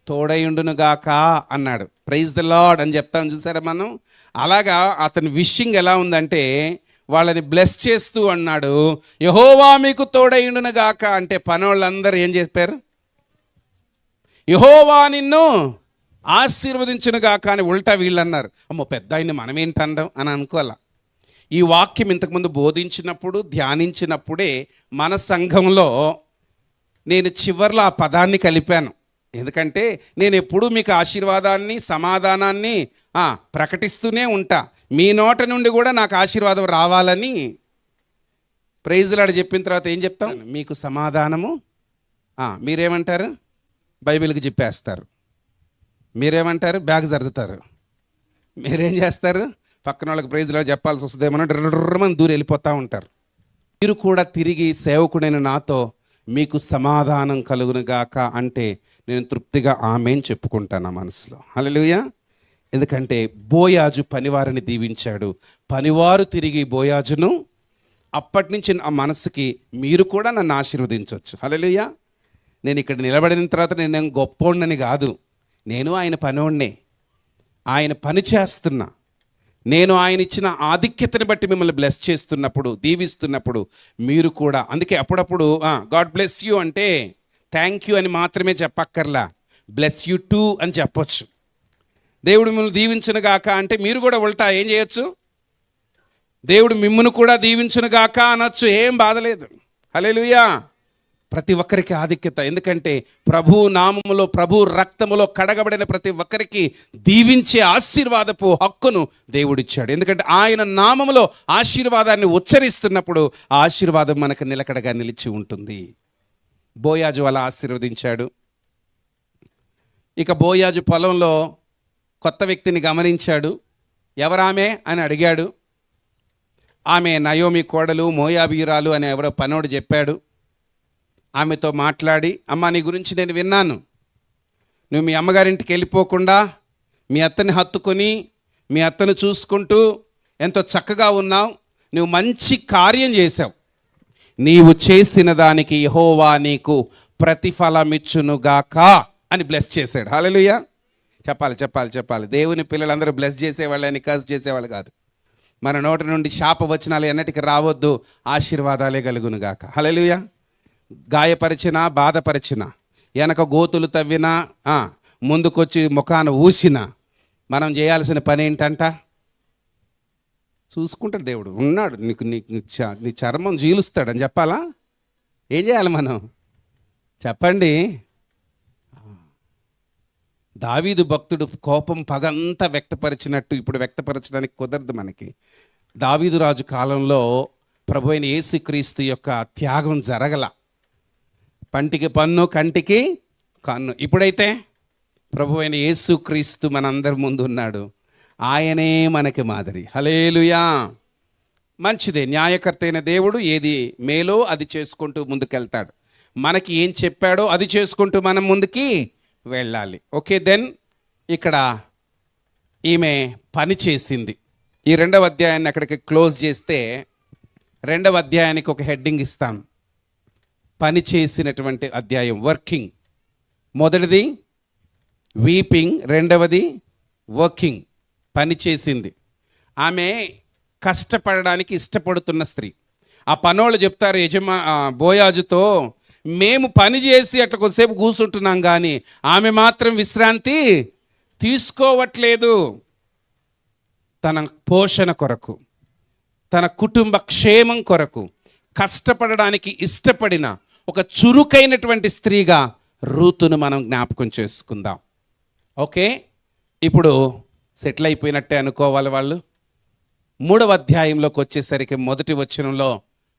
తోడయుండును గాక అన్నాడు. ప్రైజ్ ద లార్డ్ అని చెప్తాం చూసారా మనం. అలాగా అతని విషింగ్ ఎలా ఉందంటే వాళ్ళని బ్లెస్ చేస్తూ అన్నాడు, యెహోవా మీకు తోడయుండును గాక అంటే పనోళ్ళందరూ ఏం చెప్పారు? యెహోవా నిన్ను ఆశీర్వదించును గాక అని ఉల్టా వీళ్ళు అన్నారు. అమ్మో, పెద్ద ఆయన్ని మనం ఏంటండం అని అనుకోవాలా. ఈ వాక్యం ఇంతకుముందు బోధించినప్పుడు ధ్యానించినప్పుడే మన సంఘంలో నేను చివర్లో ఆ పదాన్ని కలిపాను. ఎందుకంటే నేను ఎప్పుడూ మీకు ఆశీర్వాదాన్ని సమాధానాన్ని ప్రకటిస్తూనే ఉంటా. మీ నోట నుండి కూడా నాకు ఆశీర్వాదం రావాలని ప్రైజ్ లార్డ్ చెప్పిన తర్వాత ఏం చెప్తాం? మీకు సమాధానము. మీరేమంటారు? బైబిల్కి చెప్పేస్తారు. మీరేమంటారు? బ్యాగ్ సర్దుతారు. మీరేం చేస్తారు? పక్కన వాళ్ళకి ప్రైజ్ లార్డ్ చెప్పాల్సి వస్తుందేమో డ్రమని దూరం వెళ్ళిపోతూ ఉంటారు. మీరు కూడా తిరిగి సేవకుడైన నాతో మీకు సమాధానం కలుగును గాక అంటే నేను తృప్తిగా ఆమేన్ చెప్పుకుంటాను మనసులో. హల్లెలూయా. ఎందుకంటే బోయాజు పనివారిని దీవించాడు, పనివారు తిరిగి బోయాజును. అప్పటి నుంచి ఆ మనసుకి మీరు కూడా నన్ను ఆశీర్వదించవచ్చు. హల్లెలూయా. నేను ఇక్కడ నిలబడిన తర్వాత నేను గొప్పోడినని కాదు, నేను ఆయన పనోడినే, ఆయన పని చేస్తున్నా. నేను ఆయన ఇచ్చిన ఆధిక్యతని బట్టి మిమ్మల్ని బ్లెస్ చేస్తున్నప్పుడు, దీవిస్తున్నప్పుడు మీరు కూడా. అందుకే అప్పుడప్పుడు గాడ్ బ్లెస్ యూ అంటే థ్యాంక్ యూ అని మాత్రమే చెప్పక్కర్లా, బ్లెస్ యూ టూ అని చెప్పొచ్చు. దేవుడు మిమ్మల్ని దీవించును గాక అంటే మీరు కూడా ఉల్టా ఏం చేయొచ్చు, దేవుడు మిమ్మును కూడా దీవించును గాక అనొచ్చు, ఏం బాధలేదు. హల్లెలూయా. ప్రతి ఒక్కరికి ఆధిక్యత, ఎందుకంటే ప్రభు నామములో ప్రభు రక్తములో కడగబడిన ప్రతి ఒక్కరికి దీవించే ఆశీర్వాదపు హక్కును దేవుడిచ్చాడు. ఎందుకంటే ఆయన నామములో ఆశీర్వాదాన్ని ఉచ్చరిస్తున్నప్పుడు ఆ ఆశీర్వాదం మనకు నిలకడగా నిలిచి ఉంటుంది. బోయాజు అలా ఆశీర్వదించాడు. ఇక బోయాజు పొలంలో కొత్త వ్యక్తిని గమనించాడు. ఎవరామె అని అడిగాడు. ఆమె నయోమి కోడలు, మోయాబీయురాలు అని ఎవరో పనోడు చెప్పాడు. ఆమెతో మాట్లాడి, అమ్మ నీ గురించి నేను విన్నాను, నువ్వు మీ అమ్మగారింటికి వెళ్ళిపోకుండా మీ అత్తని హత్తుకొని మీ అత్తను చూసుకుంటూ ఎంతో చక్కగా ఉన్నావు, నువ్వు మంచి కార్యం చేశావు, నీవు చేసిన దానికి యెహోవా నీకు ప్రతిఫలమిచ్చునుగాక అని బ్లెస్ చేశాడు. హల్లెలూయా. చెప్పాలి. దేవుని పిల్లలందరూ బ్లెస్ చేసేవాళ్ళని కర్స్ చేసేవాళ్ళు కాదు. మన నోటి నుండి శాప వచనాలు ఎన్నటికి రావద్దు, ఆశీర్వాదాలే కలుగునుగాక. హల్లెలూయా. గాయపరిచినా బాధపరిచినా, వెనక గోతులు తవ్వినా, ముందుకొచ్చి ముఖాన ఊసినా, మనం చేయాల్సిన పని ఏంటంట, చూసుకుంటాడు దేవుడు. ఉన్నాడు, నీకు నీ చర్మం జీలుస్తాడని చెప్పాలా? ఏం చేయాలి మనం చెప్పండి? దావీదు భక్తుడు కోపం పగంతా వ్యక్తపరిచినట్టు ఇప్పుడు వ్యక్తపరచడానికి కుదరదు మనకి. దావీదు రాజు కాలంలో ప్రభు అయిన యేసుక్రీస్తు యొక్క త్యాగం జరగల. పంటికి పన్ను, కంటికి కన్ను. ఇప్పుడైతే ప్రభు అయిన యేసుక్రీస్తు మనందరి ముందు ఉన్నాడు. ఆయనే మనకి మాదిరి. హల్లెలూయా. మంచిదే, న్యాయకర్త అయిన దేవుడు ఏది మేలో అది చేసుకుంటూ ముందుకెళ్తాడు. మనకి ఏం చెప్పాడో అది చేసుకుంటూ మనం ముందుకి వెళ్ళాలి. ఓకే, దెన్ ఇక్కడ ఈమె పని చేసింది. ఈ 2వ అధ్యాయాన్ని అక్కడికి క్లోజ్ చేస్తే 2వ అధ్యాయానికి ఒక హెడ్డింగ్ ఇస్తాను. పని చేసినటువంటి అధ్యాయం, వర్కింగ్. మొదటిది వీపింగ్, 2వది వర్కింగ్. పని చేసింది. ఆమె కష్టపడడానికి ఇష్టపడుతున్న స్త్రీ. ఆ పనోళ్ళు చెప్తారు బోయాజుతో, మేము పని చేసి అట్లా కొద్దిసేపు కూర్చుంటున్నాం కానీ ఆమె మాత్రం విశ్రాంతి తీసుకోవట్లేదు. తన పోషణ కొరకు, తన కుటుంబ క్షేమం కొరకు కష్టపడడానికి ఇష్టపడిన ఒక చురుకైనటువంటి స్త్రీగా రూతును మనం జ్ఞాపకం చేసుకుందాం. ఓకే, ఇప్పుడు సెటిల్ అయిపోయినట్టే అనుకోవాలి వాళ్ళు. 3వ అధ్యాయంలోకి వచ్చేసరికి మొదటి వచనంలో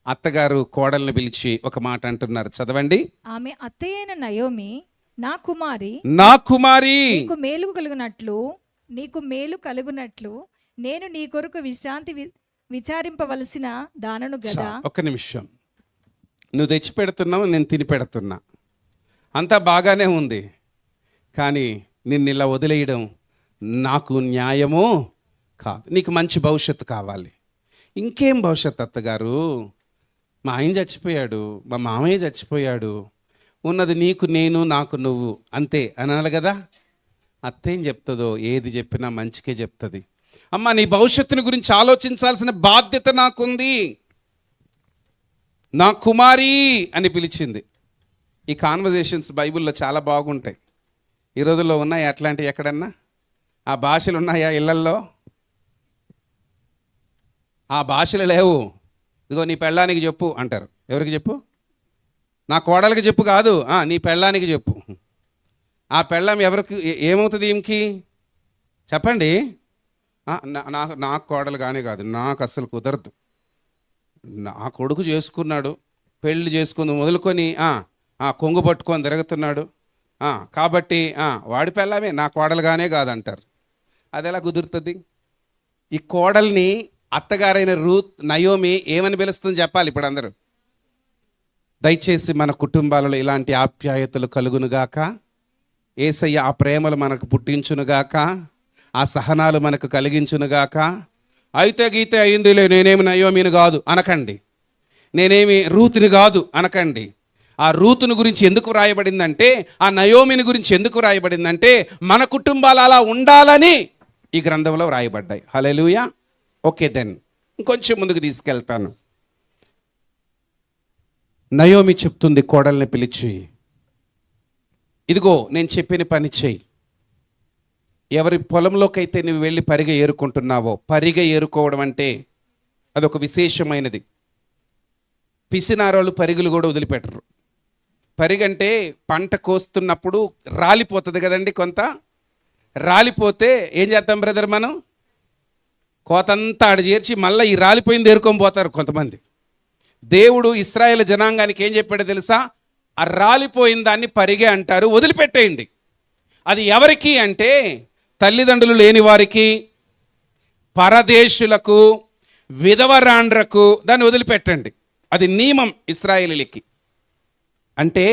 అత్తగారు కోడల్ని పిలిచి ఒక మాట అంటున్నారు, చదవండి. ఆమె అత్తయ్యైన నయోమి, నా కుమారి నీకు మేలు కలుగునట్లు నేను నీ కొరకు విశ్రాంతి విచారింపవలసిన దానను గదా. ఒక్క నిమిషం, నువ్వు తెచ్చి పెడుతున్నావు, నేను తిని పెడుతున్నా, అంతా బాగానే ఉంది, కానీ నిన్ను ఇలా వదిలేయడం నాకు న్యాయమో కాదు. నీకు మంచి భవిష్యత్తు కావాలి. ఇంకేం భవిష్యత్తు అత్తగారు? మా ఆయన చచ్చిపోయాడు, మా మామయ్య చచ్చిపోయాడు, ఉన్నది నీకు నేను, నాకు నువ్వు, అంతే అనాలి కదా. అత్త ఏం చెప్తుందో, ఏది చెప్పినా మంచికే చెప్తుంది. అమ్మ, నీ భవిష్యత్తుని గురించి ఆలోచించాల్సిన బాధ్యత నాకుంది, నా కుమారి అని పిలిచింది. ఈ కాన్వర్జేషన్స్ బైబిల్లో చాలా బాగుంటాయి. ఈ రోజుల్లో ఉన్నాయా అట్లాంటివి ఎక్కడన్నా? ఆ భాషలు ఉన్నాయా ఇళ్ళల్లో? ఆ భాషలు లేవు. ఇదిగో నీ పెళ్ళానికి చెప్పు అంటారు. ఎవరికి చెప్పు? నా కోడలికి చెప్పు కాదు, నీ పెళ్ళానికి చెప్పు. ఆ పెళ్ళం ఎవరికి ఏమవుతుంది? ఈమెకి చెప్పండి. నాకు కోడలు కానీ కాదు, నాకు అస్సలు కుదరదు. నా కొడుకు చేసుకున్నాడు, పెళ్ళి చేసుకుంది మొదలుకొని కొంగు పట్టుకొని తిరుగుతున్నాడు, కాబట్టి వాడి పెళ్ళమే నా కోడలుగానే కాదంటారు. అది ఎలా కుదురుతుంది? ఈ కోడల్ని అత్తగారైన రూత్, నయోమి ఏమని పిలుస్తుంది చెప్పాలి ఇప్పుడు అందరూ. దయచేసి మన కుటుంబాలలో ఇలాంటి ఆప్యాయతలు కలుగునుగాక. యేసయ్య ఆ ప్రేమలు మనకు పుట్టించునుగాక, ఆ సహనాలు మనకు కలిగించునుగాక. అయితే గీతే అయిందిలే, నేనేమి నయోమిని కాదు అనకండి, నేనేమి రూతుని కాదు అనకండి. ఆ రూతుని గురించి ఎందుకు రాయబడిందంటే, ఆ నయోమిని గురించి ఎందుకు రాయబడిందంటే, మన కుటుంబాలు అలా ఉండాలని ఈ గ్రంథంలో రాయబడ్డాయి. హల్లెలూయా. ఓకే, దెన్ ఇంకొంచెం ముందుకు తీసుకెళ్తాను. నయోమి చెప్తుంది కోడల్ని పిలిచి, ఇదిగో నేను చెప్పిన పని చెయ్యి, ఎవరి పొలంలోకైతే నువ్వు వెళ్ళి పరిగె ఏరుకుంటున్నావో, పరిగె ఏరుకోవడం అంటే అదొక విశేషమైనది. పిసినారోళ్ళు పరిగెలు కూడా వదిలిపెట్టరు. పరిగంటే పంట కోస్తున్నప్పుడు రాలిపోతుంది కదండి, కొంత రాలిపోతే ఏం చేద్దాం బ్రదర్, మనం కోతంతా ఆడ చేర్చి మళ్ళీ ఈ రాలిపోయింది ఏరుకొని పోతారు కొంతమంది. దేవుడు ఇశ్రాయేలు జనాంగానికి ఏం చెప్పాడో తెలుసా? ఆ రాలిపోయిన దాన్ని పరిగె అంటారు, వదిలిపెట్టేయండి. అది ఎవరికి అంటే తల్లిదండ్రులు లేని వారికి, పరదేశులకు, విధవరాండ్రకు దాన్ని వదిలిపెట్టండి. అది నియమం ఇశ్రాయేలీలకి. అంటే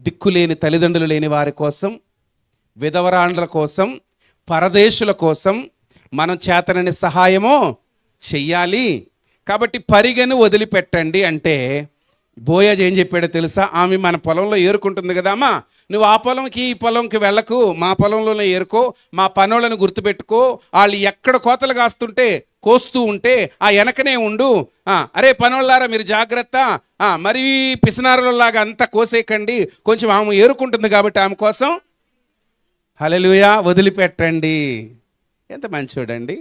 దిక్కులేని తల్లిదండ్రులు లేని వారి కోసం, విధవరాండ్ర కోసం, పరదేశుల కోసం మనం చేతనని సహాయము చెయ్యాలి. కాబట్టి పరిగెను వదిలిపెట్టండి అంటే బోయాజు ఏం చెప్పాడో తెలుసా? ఆమె మన పొలంలో ఏరుకుంటుంది కదా, అమ్మా నువ్వు ఆ పొలంకి ఈ పొలంకి వెళ్ళకు, మా పొలంలోనే ఏరుకో, మా పనులను గుర్తుపెట్టుకో, వాళ్ళు ఎక్కడ కోతలు కాస్తుంటే కోస్తూ ఉంటే ఆ వెనకనే ఉండు. అరే పనోళ్ళారా మీరు జాగ్రత్త, మరీ పిసినారులలాగా అంతా కోసేయకండి, కొంచెం ఆమె ఏరుకుంటుంది కాబట్టి ఆమె కోసం హల్లెలూయా వదిలిపెట్టండి. ఎంత మంచోడండి.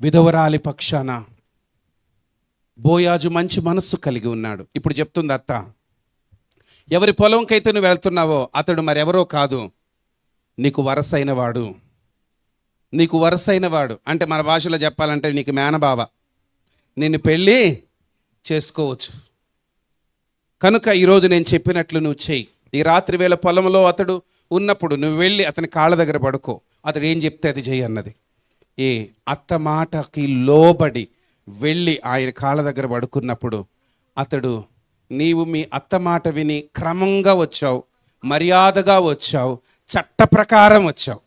విధవరాలి పక్షాన బోయాజు మంచి మనస్సు కలిగి ఉన్నాడు. ఇప్పుడు చెప్తుంది అత్త, ఎవరి పొలంకైతే నువ్వు వెళ్తున్నావో అతడు మరెవరో కాదు, నీకు వరసైన వాడు. నీకు వరసైన వాడు అంటే మన భాషలో చెప్పాలంటే నీకు మేనబావ, నిన్ను పెళ్ళి చేసుకోవచ్చు. కనుక ఈరోజు నేను చెప్పినట్లు నువ్వు చెయ్యి. ఈ రాత్రి వేళ పొలంలో అతడు ఉన్నప్పుడు నువ్వు వెళ్ళి అతని కాళ్ళ దగ్గర పడుకో, అతడు ఏం చెప్తే అది చెయ్యి అన్నది. ఏ అత్త మాటకి లోబడి వెళ్ళి ఆయన కాళ్ళ దగ్గర పడుకున్నప్పుడు అతడు, నీవు మీ అత్త మాట విని క్రమంగా వచ్చావు, మర్యాదగా వచ్చావు, చట్ట ప్రకారం వచ్చావు,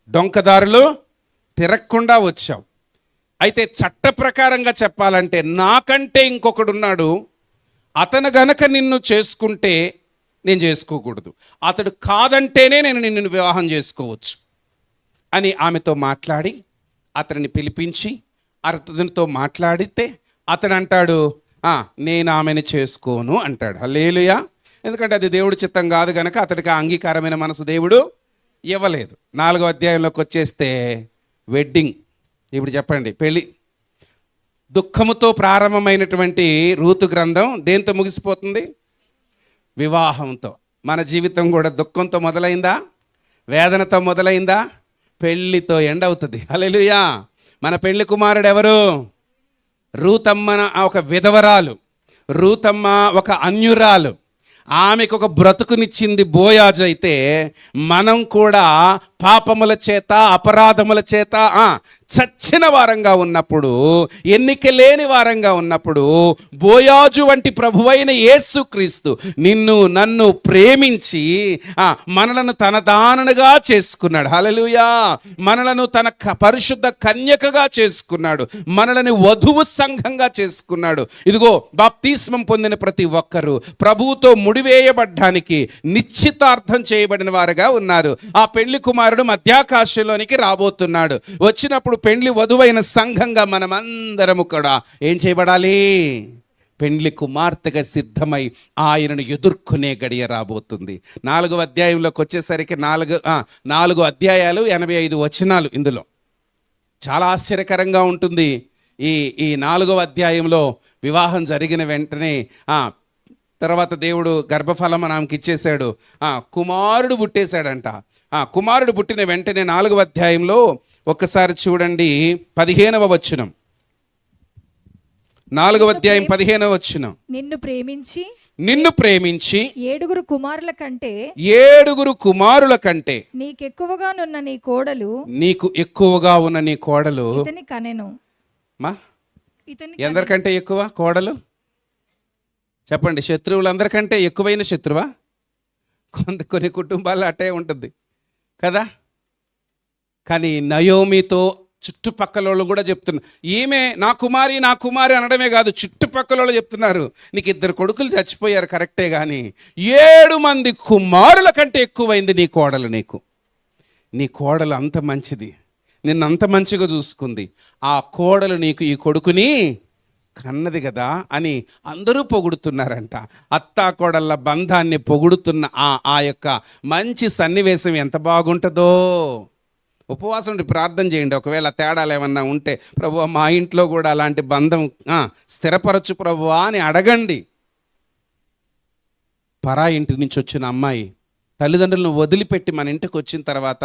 డొంకదారులు తిరగకుండా వచ్చావు. అయితే చట్ట ప్రకారంగా చెప్పాలంటే నాకంటే ఇంకొకడున్నాడు, అతను గనక నిన్ను చేసుకుంటే నేను చేసుకోకూడదు, అతడు కాదంటేనే నేను నిన్ను వివాహం చేసుకోవచ్చు అని ఆమెతో మాట్లాడి అతనిని పిలిపించి అతనితో మాట్లాడితే అతడు అంటాడు, నేను ఆమెను చేసుకోను అంటాడు. హల్లెలూయా. ఎందుకంటే అది దేవుడి చిత్తం కాదు కనుక అతడికి ఆ అంగీకారమైన మనసు దేవుడు ఇవ్వలేదు. 4వ అధ్యాయంలోకి వచ్చేస్తే వెడ్డింగ్. ఇప్పుడు చెప్పండి, పెళ్ళి దుఃఖముతో ప్రారంభమైనటువంటి రూతు గ్రంథం దేంతో ముగిసిపోతుంది? వివాహంతో. మన జీవితం కూడా దుఃఖంతో మొదలైందా, వేదనతో మొదలైందా, పెళ్ళితో ఎండ్ అవుతుంది. హల్లెలూయా. మన పెళ్లి కుమారుడు ఎవరు? రూతమ్మ ఒక విధవరాలు, రూతమ్మ ఒక అన్యురాలు, ఆమెకు ఒక బ్రతుకునిచ్చింది బోయాజు. అయితే మనం కూడా పాపముల చేత అపరాధముల చేత చచ్చిన వారంగా ఉన్నప్పుడు, ఎన్నిక లేని వారంగా ఉన్నప్పుడు బోయాజు వంటి ప్రభువైన యేసుక్రీస్తు నిన్ను నన్ను ప్రేమించి మనలను తన దాననుగా చేసుకున్నాడు. హల్లెలూయా. మనలను తన పరిశుద్ధ కన్యకగా చేసుకున్నాడు, మనలని వధువు సంఘంగా చేసుకున్నాడు. ఇదిగో బాప్తిస్మం పొందిన ప్రతి ఒక్కరూ ప్రభువుతో ముడివేయబడ్డానికి నిశ్చితార్థం చేయబడిన వారుగా ఉన్నారు. ఆ పెళ్లి కుమారుడు మధ్యాకాశంలోనికి రాబోతున్నాడు. వచ్చినప్పుడు పెండ్లి వధువైన సంఘంగా మనమందరము కూడా ఏం చేయబడాలి? పెండ్లి కుమార్తెగా సిద్ధమై ఆయనను ఎదుర్కొనే గడియ రాబోతుంది. 4వ అధ్యాయంలోకి వచ్చేసరికి 4 అధ్యాయాలు 85 వచనాలు. ఇందులో చాలా ఆశ్చర్యకరంగా ఉంటుంది. ఈ 4వ అధ్యాయంలో వివాహం జరిగిన వెంటనే తర్వాత దేవుడు గర్భఫలం ఆమెకి ఇచ్చేశాడు, కుమారుడు పుట్టేశాడంట. కుమారుడు పుట్టిన వెంటనే 4వ అధ్యాయంలో ఒక్కసారి చూడండి 15వ వచనం. 4వ అధ్యాయం 15వ వచనం. నిన్ను ప్రేమించి 7 కుమారుల కంటే నీకు ఎక్కువగా ఉన్న నీ కోడలు కనెను. ఎందరికంటే ఎక్కువ కోడలు? చెప్పండి. శత్రువులందరికంటే ఎక్కువైన శత్రువా? కొన్ని కుటుంబాల్లో అట్టే ఉంటుంది కదా. కానీ నయోమితో చుట్టుపక్కల వాళ్ళు కూడా చెప్తున్నారు, ఈమె నా కుమారి నా కుమారి అనడమే కాదు, చుట్టుపక్కల వాళ్ళు చెప్తున్నారు, నీకు 2 కొడుకులు చచ్చిపోయారు కరెక్టే, కానీ 7 మంది కుమారుల కంటే ఎక్కువైంది నీ కోడలు. నీ కోడలు అంత మంచిది, నిన్ను అంత మంచిగా చూసుకుంది. ఆ కోడలు నీకు ఈ కొడుకుని కన్నది కదా అని అందరూ పొగుడుతున్నారంట. అత్తాకోడళ్ళ బంధాన్ని పొగుడుతున్న ఆ యొక్క మంచి సన్నివేశం ఎంత బాగుంటుందో. ఉపవాసం ఉండి ప్రార్థన చేయండి. ఒకవేళ తేడాలు ఏమన్నా ఉంటే, ప్రభువా మా ఇంట్లో కూడా అలాంటి బంధం స్థిరపరచు ప్రభువా అని అడగండి. పరా ఇంటి నుంచి వచ్చిన అమ్మాయి తల్లిదండ్రులను వదిలిపెట్టి మన ఇంటికి వచ్చిన తర్వాత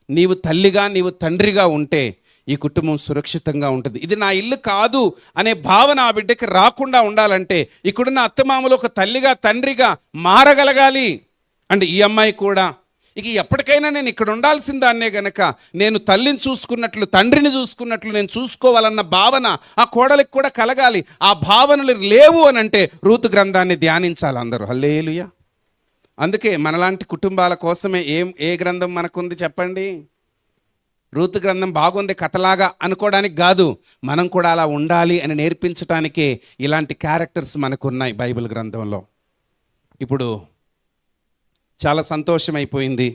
నీవు తల్లిగా నీవు తండ్రిగా ఉంటే ఈ కుటుంబం సురక్షితంగా ఉంటుంది. ఇది నా ఇల్లు కాదు అనే భావన ఆ బిడ్డకి రాకుండా ఉండాలంటే ఇక్కడున్న అత్తమామలు ఒక తల్లిగా తండ్రిగా మారగలగాలి. అంటే ఈ అమ్మాయి కూడా ఇక ఎప్పటికైనా నేను ఇక్కడ ఉండాల్సిందాన్నే గనక నేను తల్లిని చూసుకున్నట్లు తండ్రిని చూసుకున్నట్లు నేను చూసుకోవాలన్న భావన ఆ కోడలికి కూడా కలగాలి. ఆ భావనలు లేవు అని అంటే రూతు గ్రంథాన్ని ధ్యానించాలి అందరూ. హల్లెలూయా. అందుకే మనలాంటి కుటుంబాల కోసమే ఏ గ్రంథం మనకుంది చెప్పండి? రూతు గ్రంథం బాగుంది కథలాగా అనుకోవడానికి కాదు, మనం కూడా అలా ఉండాలి అని నేర్పించడానికే ఇలాంటి క్యారెక్టర్స్ మనకున్నాయి బైబిల్ గ్రంథంలో. ఇప్పుడు చాలా సంతోషమైపోయింది.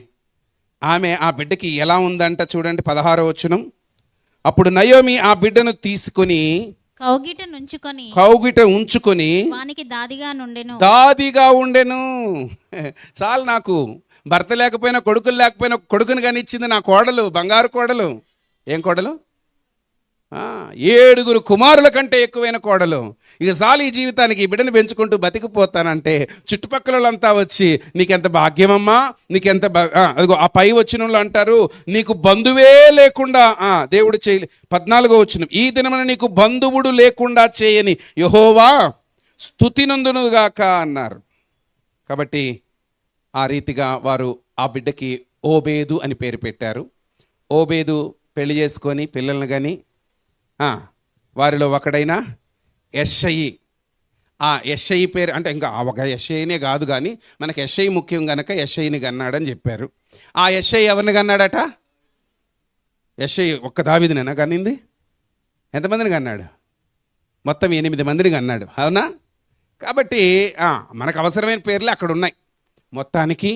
ఆమె ఆ బిడ్డకి ఎలా ఉందంట చూడండి, 16వ వచనం. అప్పుడు నయోమి ఆ బిడ్డను తీసుకుని కౌగిట ఉంచుకొని వానికి దాదిగా ఉండెను. చాలు, నాకు భర్త లేకపోయినా కొడుకులు లేకపోయినా కొడుకుని కానీ ఇచ్చింది నా కోడలు, బంగారు కోడలు. ఏం కోడలు? 7 కుమారుల కంటే ఎక్కువైన కోడలు. ఇక చాలు ఈ జీవితానికి, ఈ బిడ్డను పెంచుకుంటూ బతికిపోతానంటే చుట్టుపక్కల వాళ్ళంతా వచ్చి నీకెంత భాగ్యమమ్మా, నీకెంత అదిగో ఆ పై వచ్చిన వాళ్ళు అంటారు నీకు బంధువే లేకుండా దేవుడు చేయ. 14వ వచనం, ఈ దినమున నీకు బంధువుడు లేకుండా చేయని యెహోవా స్తుతి నందునుగాక అన్నారు. కాబట్టి ఆ రీతిగా వారు ఆ బిడ్డకి ఓబేదు అని పేరు పెట్టారు. ఓబేదు పెళ్లి చేసుకొని పిల్లల్ని కానీ వారిలో ఒకడైన యెషయి. ఆ యెషయి పేరు అంటే ఇంకా ఒక యెషయినే కాదు కానీ మనకి యెషయి ముఖ్యం కనుక యెషయిని కన్నాడని చెప్పారు. ఆ యెషయి ఎవరిని కన్నాడట? యెషయి ఒక్క దావీదునేనా కన్నింది? ఎంతమందిని కన్నాడు? మొత్తం 8 మందిని కన్నాడు. అవునా? కాబట్టి మనకు అవసరమైన పేర్లు అక్కడ ఉన్నాయి. మొత్తానికి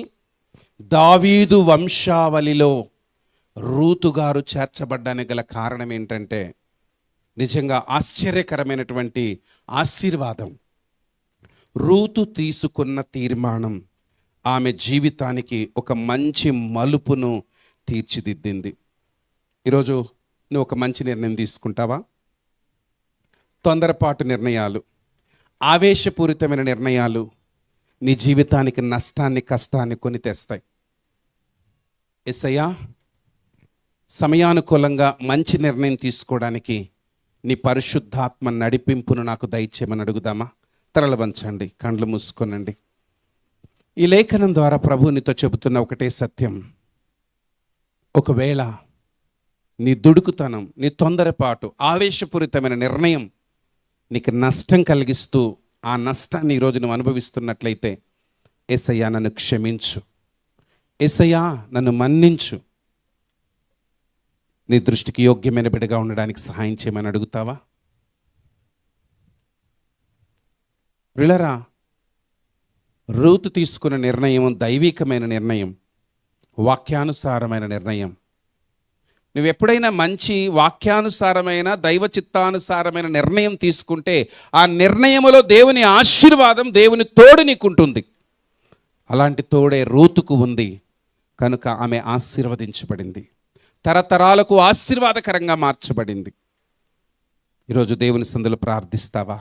దావీదు వంశావళిలో రూతు గారు చేర్చబడ్డానికి గల కారణం ఏంటంటే నిజంగా ఆశ్చర్యకరమైనటువంటి ఆశీర్వాదం. రూతు తీసుకున్న తీర్మానం ఆమె జీవితానికి ఒక మంచి మలుపును తీర్చిదిద్దింది. ఈరోజు నువ్వు ఒక మంచి నిర్ణయం తీసుకుంటావా? తొందరపాటు నిర్ణయాలు, ఆవేశపూరితమైన నిర్ణయాలు నీ జీవితానికి నష్టాన్ని కష్టాన్ని కొని తెస్తాయి. యేసయ్యా, సమయానుకూలంగా మంచి నిర్ణయం తీసుకోవడానికి నీ పరిశుద్ధాత్మ నడిపింపును నాకు దయచేయమని అడుగుదామా? తలలు వంచండి, కండ్లు మూసుకోనండి. ఈ లేఖనం ద్వారా ప్రభు నీతో చెబుతున్న ఒకటే సత్యం. ఒకవేళ నీ దుడుకుతనం, నీ తొందరపాటు, ఆవేశపూరితమైన నిర్ణయం నీకు నష్టం కలిగిస్తూ ఆ నష్టాన్ని ఈరోజు నువ్వు అనుభవిస్తున్నట్లయితే యేసయ్యా నన్ను క్షమించు, యేసయ్యా నన్ను మన్నించు, నీ దృష్టికి యోగ్యమైన బిడ్డగా ఉండడానికి సహాయం చేయమని అడుగుతావా? ప్రియులారా, రూతు తీసుకున్న నిర్ణయం దైవికమైన నిర్ణయం, వాక్యానుసారమైన నిర్ణయం. నువ్వు ఎప్పుడైనా మంచి వాక్యానుసారమైన దైవ చిత్తానుసారమైన నిర్ణయం తీసుకుంటే ఆ నిర్ణయములో దేవుని ఆశీర్వాదం, దేవుని తోడు నీకుంటుంది. అలాంటి తోడే రూతుకు ఉంది కనుక ఆమె ఆశీర్వదించబడింది, తరతరాలకు ఆశీర్వాదకరంగా మార్చబడింది. ఈరోజు దేవుని సందులో ప్రార్థిస్తావా?